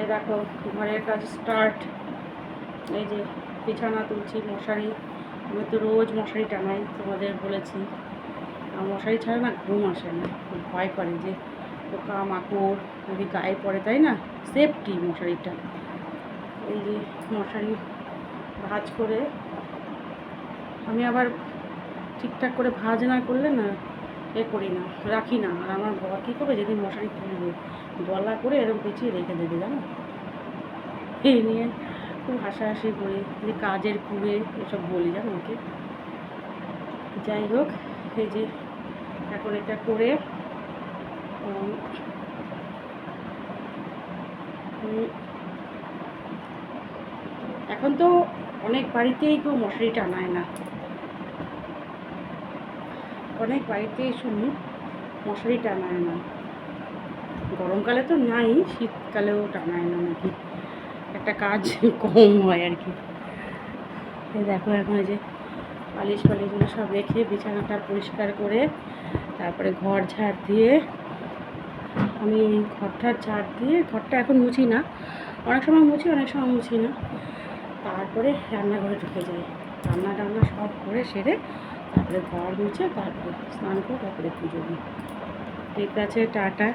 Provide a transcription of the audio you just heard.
এই দেখো ঘরের কাজ স্টার্ট। এই যে বিছানা তুলছি, মশারি। আমি তো রোজ মশারি টাঙাই, তোমাদের বলেছি। আর মশারি ছাড়া না ঘুম আসে না, খুব ভয় করে যে পোকা মাকড় যদি গায়ে পড়ে, তাই না? সেফটি মশারিটা। এই যে মশারি ভাঁজ করে, আমি আবার ঠিকঠাক করে ভাঁজ না করলে না করি না, রাখি না। আর আমার বাবা কী করবে, যেদিন মশারি তুলবে গলা করে এরকম পেঁচিয়ে রেখে দেবে, জানো। এই নিয়ে খুব হাসাহাসি করি, যে কাজের কুড়ে এসব বলি, জানো ওকে। যাই হোক, এই যে এখন এটা করে এখন তো অনেক বাড়িতেই কেউ মশারি টানায় না, অনেক বাড়িতেই শুনি মশারি টানায় না। গরমকালে তো নাই, শীতকালেও টানায় না নাকি, একটা কাজ কম হয় আর কি। এই দেখো এখন এই যে পালিশগুলো সব রেখে বিছানাটা পরিষ্কার করে তারপরে ঘর ঝাড় দিয়ে, আমি ঘরটা ঝাড় দিয়ে ঘরটা এখন মুছি না, অনেক সময় মুছি অনেক সময় মুছি না। তারপরে রান্নাঘরে ঢুকে যাই, রান্না টান্না সব করে সেরে তারপরে ঘর মুছে তারপরে স্নান করে তারপরে পুজো দিই। ঠিক আছে, টাটা।